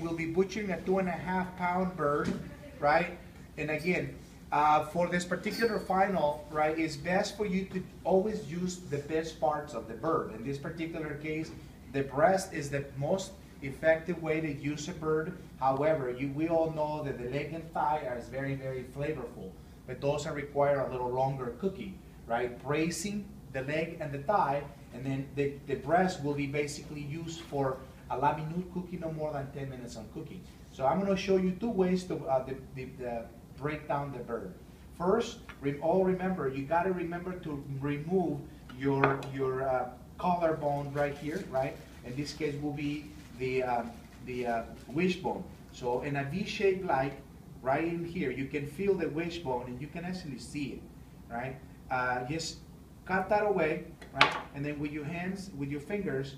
we'll be butchering a 2.5-pound bird, right? And again, for this particular final, right, it's best for you to always use the best parts of the bird. In this particular case, the breast is the most effective way to use a bird. However, we all know that the leg and thigh are very, very flavorful, but those require a little longer cooking, right? Bracing the leg and the thigh, and then the breast will be basically used for a la minute cooking, no more than 10 minutes on cooking. So I'm going to show you 2 ways to break down the bird. First, remember, you got to remember to remove your collarbone right here, right? In this case will be the wishbone. So in a V shape, like right in here, you can feel the wishbone and you can actually see it, right? Just cut that away, right? And then with your hands, with your fingers,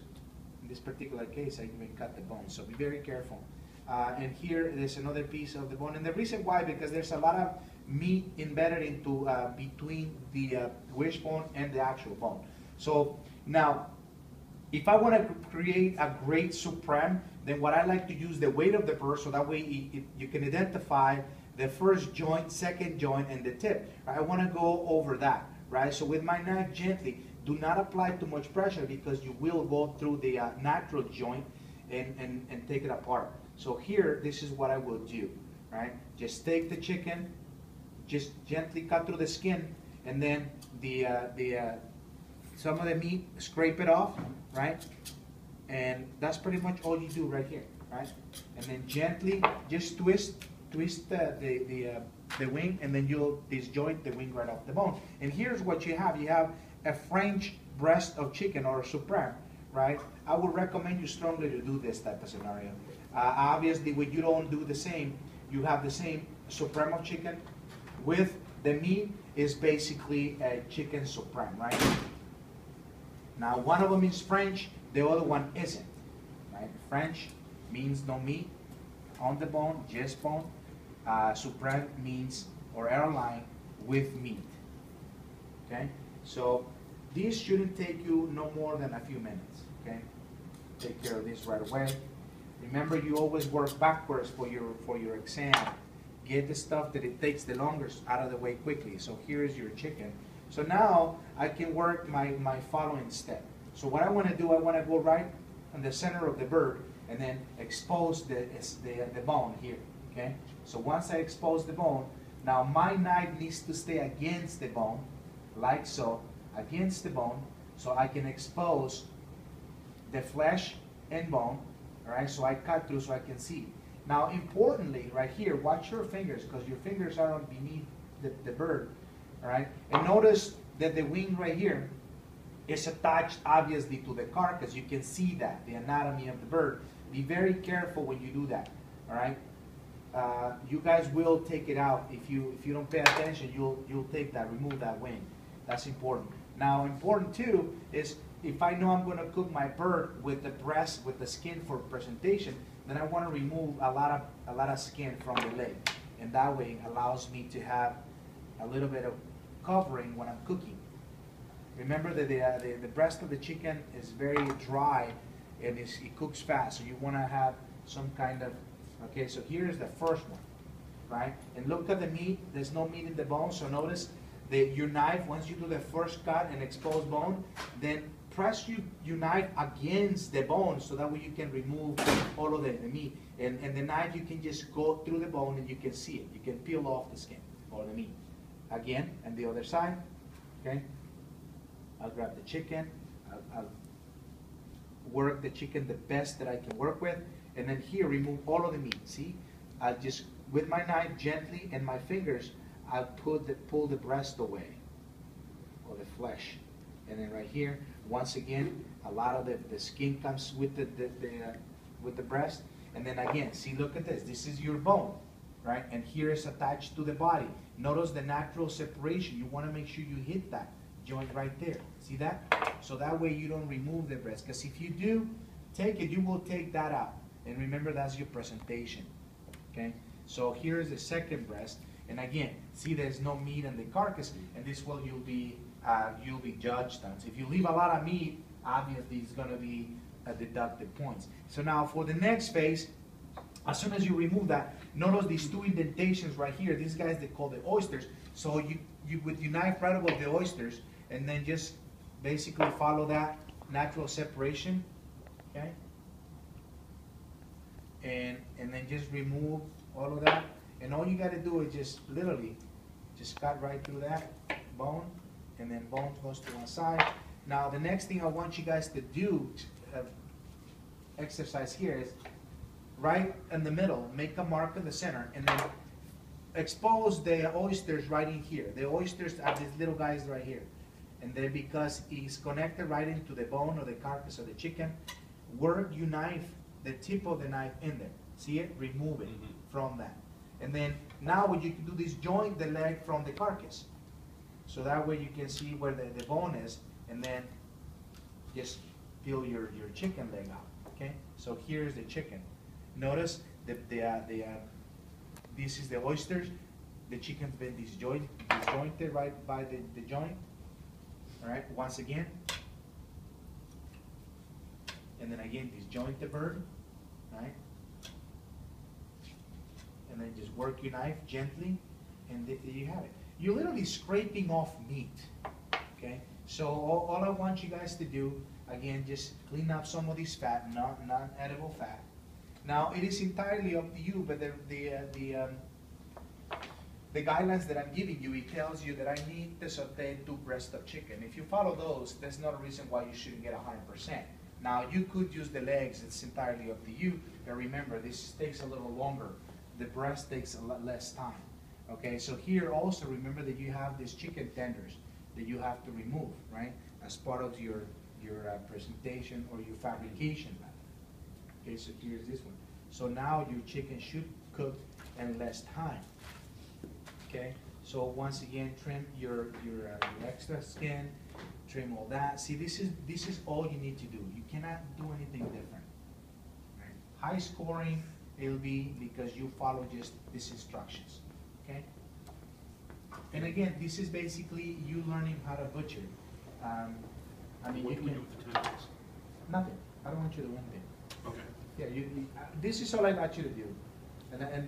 in this particular case, I even cut the bone. So be very careful. And here there's another piece of the bone, and the reason why, because there's a lot of meat embedded into between the wishbone and the actual bone. So now, if I want to create a great supreme, then what I like to use the weight of the bird, so that way you can identify the first joint, second joint, and the tip. I want to go over that, right? So with my knife, gently, do not apply too much pressure because you will go through the natural joint and take it apart. So here, this is what I will do, right? Just take the chicken, just gently cut through the skin, and then some of the meat, scrape it off, right? And that's pretty much all you do right here, right? And then gently, just twist the wing, and then you'll disjoint the wing right off the bone. And here's what you have. You have a French breast of chicken, or a supreme, right? I would recommend you strongly to do this type of scenario. Obviously, when you don't do the same, you have the same supreme of chicken with the meat is basically a chicken supreme, right? Now, one of them is French, the other one isn't, right? French means no meat on the bone, just bone. Supreme means, or airline, with meat, okay? So this shouldn't take you no more than a few minutes, okay? Take care of this right away. Remember, you always work backwards for your exam. Get the stuff that it takes the longest out of the way quickly. So here is your chicken. So now I can work my following step. So what I want to do, I want to go right in the center of the bird and then expose the bone here, okay? So once I expose the bone, now my knife needs to stay against the bone, like so, against the bone, so I can expose the flesh and bone, all right? So I cut through so I can see. Now, importantly, right here, watch your fingers, because your fingers are on beneath the bird, all right? And notice that the wing right here is attached, obviously, to the carcass. You can see that, the anatomy of the bird. Be very careful when you do that, all right? You guys will take it out. If you don't pay attention, you'll take that, remove that wing. That's important. Now, important too is if I know I'm going to cook my bird with the breast, with the skin for presentation, then I want to remove a lot of skin from the leg, and that way it allows me to have a little bit of covering when I'm cooking. Remember that the breast of the chicken is very dry and it cooks fast, so you want to have some kind of, okay, so here's the first one, right? And look at the meat. There's no meat in the bone, so notice that your knife, once you do the first cut and expose bone, then press your knife against the bone so that way you can remove all of the meat. And the knife, you can just go through the bone and you can see it. You can peel off the skin or the meat. Again, and the other side, okay? I'll grab the chicken. I'll work the chicken the best that I can work with. And then here, remove all of the meat. See? I'll just, with my knife, gently, and my fingers, I'll pull the breast away, or the flesh. And then right here, once again, a lot of the skin comes with the breast. And then again, see, look at this. This is your bone, right? And here is attached to the body. Notice the natural separation. You want to make sure you hit that joint right there. See that? So that way you don't remove the breast. Because if you do take it, you will take that out. And remember, that's your presentation. Okay? So here's the second breast. And again, see, there's no meat in the carcass, and this will you'll be judged on. So if you leave a lot of meat, obviously it's going to be deducted points. So now for the next phase, As soon as you remove that, notice these two indentations right here. These guys they call the oysters. So you with your knife right above the oysters, and then just basically follow that natural separation, okay? And then just remove all of that. And all you got to do is just literally just cut right through that bone, and then bone goes to one side. Now the next thing I want you guys to do, exercise here is right in the middle, make a mark in the center, and then expose the oysters right in here. The oysters are these little guys right here. And then because it's connected right into the bone or the carcass of the chicken, work your knife, the tip of the knife in there. See it? Remove it from that. And then now what you can do is join the leg from the carcass. So that way you can see where the bone is, and then just peel your chicken leg out. Okay? So here's the chicken. Notice this is the oysters. The chicken's been disjointed right by the joint. All right, once again. And then again, disjoint the bird, right? And then just work your knife gently, and there you have it. You're literally scraping off meat, okay? So all I want you guys to do, again, just clean up some of this fat, non-edible fat. Now, it is entirely up to you, but the guidelines that I'm giving you, it tells you that I need to saute 2 breasts of chicken. If you follow those, there's no reason why you shouldn't get 100%. Now, you could use the legs, it's entirely up to you, but remember, this takes a little longer. The breast takes a lot less time. Okay, so here also remember that you have these chicken tenders that you have to remove, right, as part of your presentation or your fabrication method. Okay, so here's this one. So now your chicken should cook in less time. Okay, so once again, trim your extra skin, trim all that. See, this is all you need to do. You cannot do anything different. Right? High scoring, it'll be because you follow just these instructions. Okay. And again, this is basically you learning how to butcher. I mean, what you can we can do with the tendons? nothing. I don't want you to do anything. Okay. Yeah, this is all I got you to do. And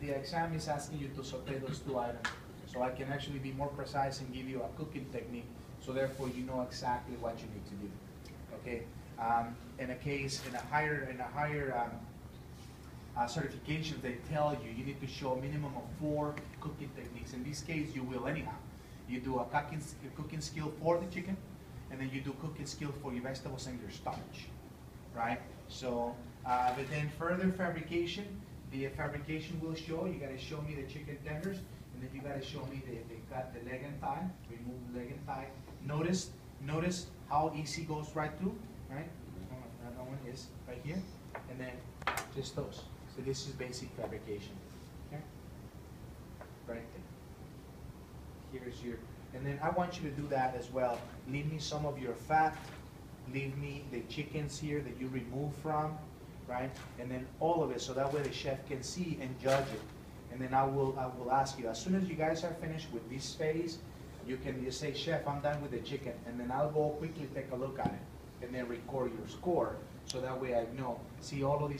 the exam is asking you to saute those 2 items, so I can actually be more precise and give you a cooking technique, so therefore you know exactly what you need to do. Okay. In a higher certifications, they tell you need to show a minimum of 4 cooking techniques. In this case, you will anyhow. You do a cooking skill for the chicken, and then you do cooking skill for your vegetables and your starch, right? So, but then further fabrication, the fabrication will show, you gotta show me the chicken tenders, and then you gotta show me the leg and thigh, remove the leg and thigh. Notice how easy goes right through, right? That one is right here, and then just those. So this is basic fabrication, okay? Right there. Here's your, and then I want you to do that as well. Leave me some of your fat, leave me the chickens here that you remove from, right? And then all of it, so that way the chef can see and judge it. And then I will ask you, as soon as you guys are finished with this phase, you can just say, Chef, I'm done with the chicken, and then I'll go quickly take a look at it, and then record your score, so that way I know. See all of these